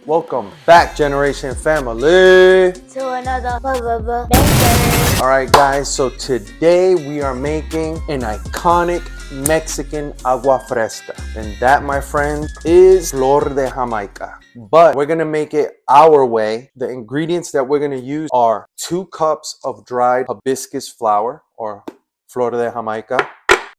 Welcome back, Gener8tion family, to another banger. Alright guys, so today we are making an iconic Mexican agua fresca. And that, my friend, is flor de Jamaica. But we're gonna make it our way. The ingredients that we're gonna use are 2 cups of dried hibiscus flower or flor de Jamaica.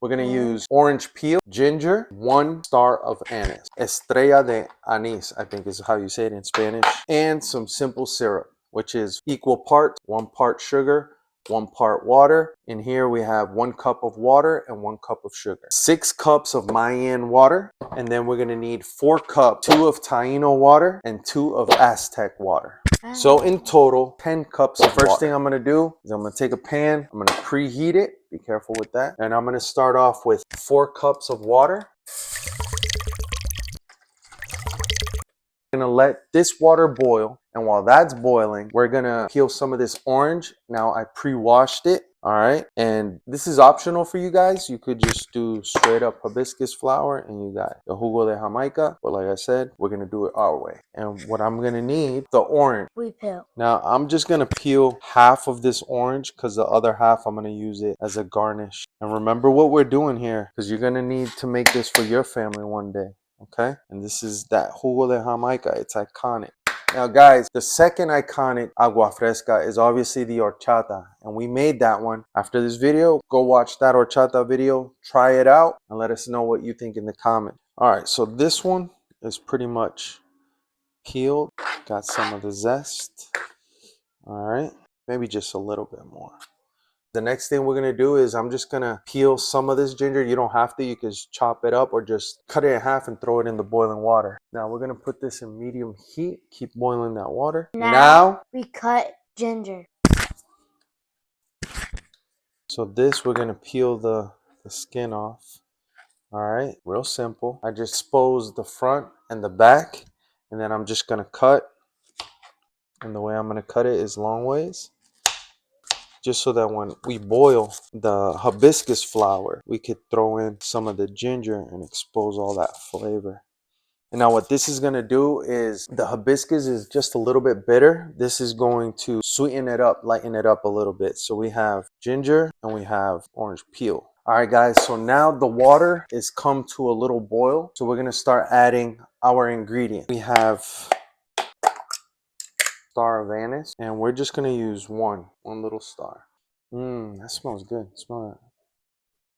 We're gonna use orange peel, ginger, 1 star of anise, estrella de anís, I think is how you say it in Spanish, and some simple syrup, which is equal parts, 1 part sugar, 1 part water. In here we have 1 cup of water and 1 cup of sugar. 6 cups of Mayan water, and then we're gonna need 4 cups, 2 of Taino water and 2 of Aztec water. So in total, 10 cups of water. First thing I'm gonna do is I'm gonna take a pan, I'm gonna preheat it, be careful with that. And I'm gonna start off with 4 cups of water. I'm gonna let this water boil, and while that's boiling, we're gonna peel some of this orange. Now I pre-washed it, all right? And this is optional for you guys. You could just do straight up hibiscus flower and you got the jugo de Jamaica, but like I said, we're gonna do it our way. And what I'm gonna need, the orange. We peel. Now I'm just gonna peel half of this orange because the other half I'm gonna use it as a garnish. And remember what we're doing here, because you're gonna need to make this for your family one day. Okay, and this is that jugo de Jamaica. It's iconic. Now guys, the second iconic agua fresca is obviously the horchata, and we made that one. After this video, go watch that horchata video, try it out, and let us know what you think in the comments. All right, so this one is pretty much peeled, got some of the zest. All right, maybe just a little bit more. The next thing we're gonna do is I'm just gonna peel some of this ginger. You don't have to, you can just chop it up or just cut it in half and throw it in the boiling water. Now we're gonna put this in medium heat, keep boiling that water. Now we cut ginger. So this, we're gonna peel the skin off. All right, real simple. I just expose the front and the back, and then I'm just gonna cut. And the way I'm gonna cut it is long ways, just so that when we boil the hibiscus flower, we could throw in some of the ginger and expose all that flavor. And now what this is going to do is, the hibiscus is just a little bit bitter. This is going to sweeten it up, lighten it up a little bit. So we have ginger and we have orange peel. All right guys, so now the water is come to a little boil. So we're going to start adding our ingredients. We have star of anise, and we're just gonna use one little star. That smells good. Smell that.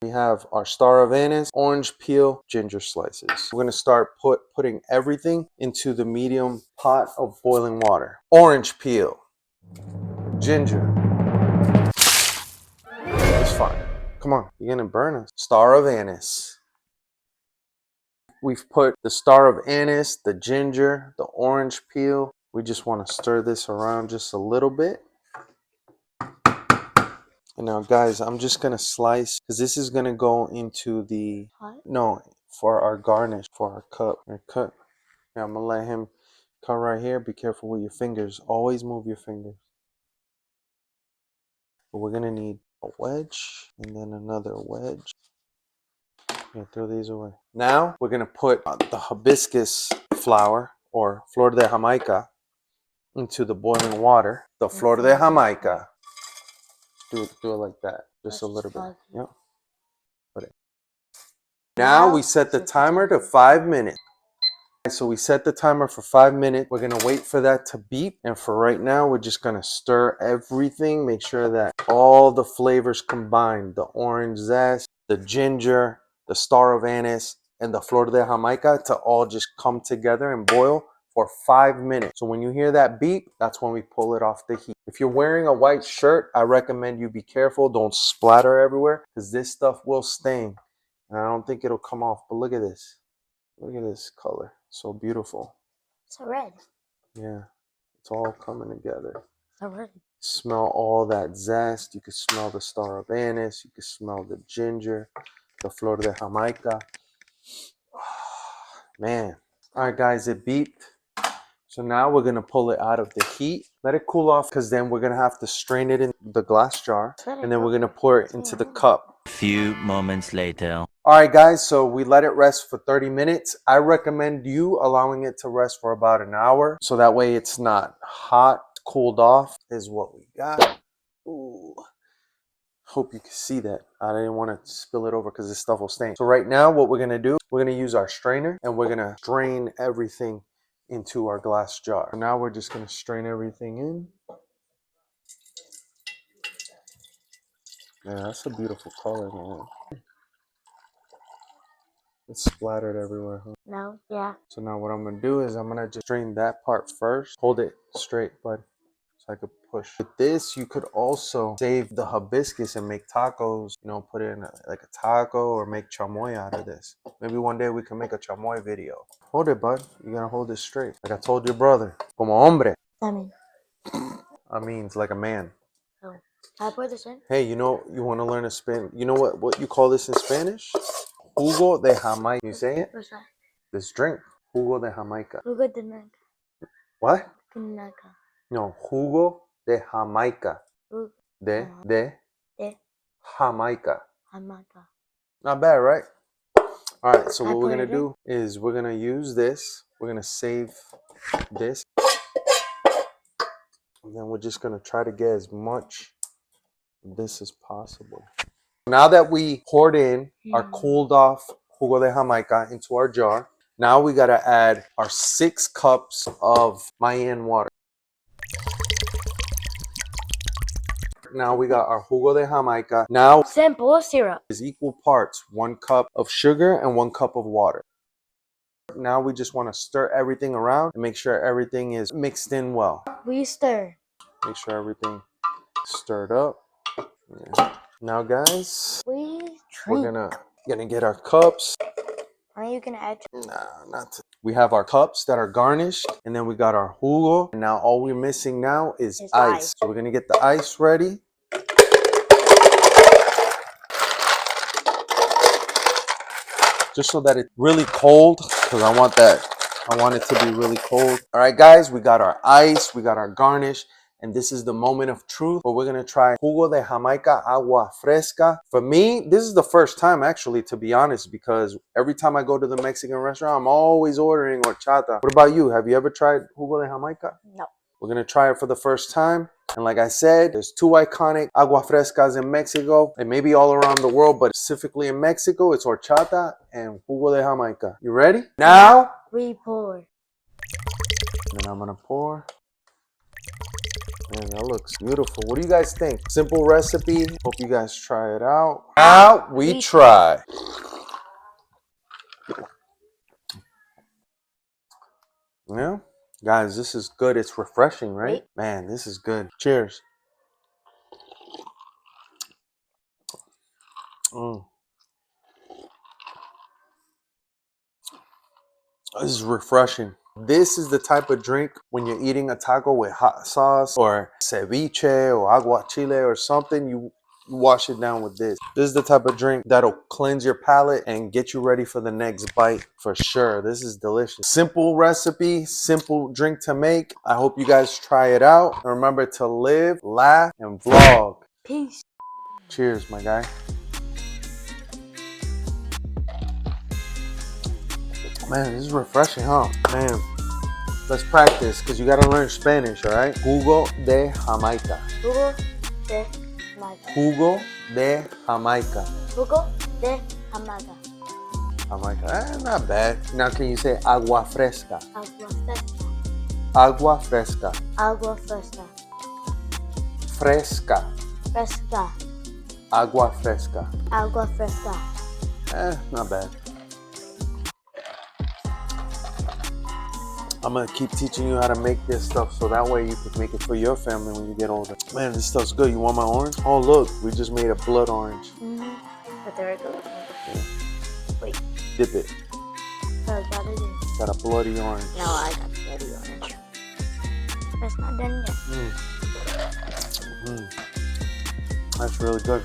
We have our star of anise, orange peel, ginger slices. We're gonna start putting everything into the medium pot of boiling water. Orange peel, ginger. It's fine. Come on, you're gonna burn us. Star of anise. We've put the star of anise, the ginger, the orange peel. We just want to stir this around just a little bit. And now guys, I'm just going to slice, because this is going to go into the, for our garnish, for our cup. Cut. Yeah, I'm going to let him cut right here. Be careful with your fingers. Always move your fingers. But we're going to need a wedge and then another wedge. Yeah, throw these away. Now we're going to put the hibiscus flower or flor de Jamaica into the boiling water. The flor de Jamaica. Do it like that. Just a little bit. Yep. Put it. Now we set the timer to 5 minutes. So we set the timer for 5 minutes. We're gonna wait for that to beep. And for right now, we're just gonna stir everything. Make sure that all the flavors combine. The orange zest, the ginger, the star of anise, and the flor de Jamaica to all just come together and boil for 5 minutes. So when you hear that beep, that's when we pull it off the heat. If you're wearing a white shirt, I recommend you be careful. Don't splatter everywhere, because this stuff will stain. And I don't think it'll come off. But look at this. Look at this color. So beautiful. So red. Yeah. It's all coming together. So red. Smell all that zest. You can smell the star of anise. You can smell the ginger, the flor de Jamaica. Man. All right, guys, it beeped. So now we're going to pull it out of the heat. Let it cool off, because then we're going to have to strain it in the glass jar. And then we're going to pour it into the cup. A few moments later. All right, guys, so we let it rest for 30 minutes. I recommend you allowing it to rest for about an hour so that way it's not hot, cooled off is what we got. Ooh. Hope you can see that. I didn't want to spill it over because this stuff will stain. So right now what we're going to do, we're going to use our strainer and we're going to strain everything into our glass jar. So now we're just going to strain everything in. Yeah, that's a beautiful color, man. It's splattered everywhere, huh? No, yeah. So now what I'm going to do is I'm going to just strain that part first. Hold it straight, bud, so I could push. With this, you could also save the hibiscus and make tacos, you know, put it in like a taco or make chamoy out of this. Maybe one day we can make a chamoy video. Hold it, bud. You got to hold it straight. Like I told your brother, como hombre. I mean, it's like a man. Oh. Can I pour this in? Hey, you know, you want to learn a Spanish? You know what you call this in Spanish? Jugo de Jamaica. You say it? What's that? This drink. Jugo de Jamaica. Jugo de Jamaica. What? Jamaica. No, jugo de Jamaica. De Jamaica. Jamaica. Not bad, right? All right, so Can I what we're pour going it to do is we're going to use this. We're going to save this. And then we're just going to try to get as much of this as possible. Now that we poured in our cooled off jugo de Jamaica into our jar, now we got to add our 6 cups of Mayan water. Now we got our jugo de Jamaica. Now simple syrup is equal parts, 1 cup of sugar and 1 cup of water. Now we just want to stir everything around and make sure everything is mixed in well. We stir. Make sure everything stirred up. Yeah. Now guys, We we're drink. gonna get our cups. Are you gonna add? Nah, not to. We have our cups that are garnished, and then we got our jugo. And now all we're missing now is ice. So we're gonna get the ice ready. Just so that it's really cold, because I want it to be really cold. All right, guys, we got our ice, we got our garnish, and this is the moment of truth where we're gonna try jugo de Jamaica agua fresca. For me, this is the first time actually, to be honest, because every time I go to the Mexican restaurant, I'm always ordering horchata. What about you? Have you ever tried jugo de Jamaica? No. We're gonna try it for the first time. And like I said, there's 2 iconic agua frescas in Mexico and maybe all around the world, but specifically in Mexico, it's horchata and jugo de Jamaica. You ready? Now we pour. And then I'm gonna pour. Man, that looks beautiful. What do you guys think? Simple recipe. Hope you guys try it out. Now we try. Yeah. Guys, this is good. It's refreshing, right? Man, this is good. Cheers. This is refreshing. This is the type of drink when you're eating a taco with hot sauce or ceviche or agua chile or something, you wash it down with this. This is the type of drink that'll cleanse your palate and get you ready for the next bite for sure. This is delicious. Simple recipe, simple drink to make. I hope you guys try it out. And remember to live, laugh, and vlog. Peace. Cheers, my guy. Man, this is refreshing, huh? Man, let's practice because you got to learn Spanish, all right? Jugo de Jamaica. Jugo de Jamaica. Jugo de Jamaica. Jugo de Jamaica. Jamaica. Not bad. Now, can you say agua fresca? Agua fresca. Agua fresca. Agua fresca. Fresca. Fresca. Agua fresca. Agua fresca. Not bad. I'm going to keep teaching you how to make this stuff so that way you can make it for your family when you get older. Man, this stuff's good. You want my orange? Oh, look. We just made a blood orange. But there it goes. Yeah. Wait. Dip it. So got it in. Got a bloody orange. No, I got bloody orange. That's not done yet. That's really good.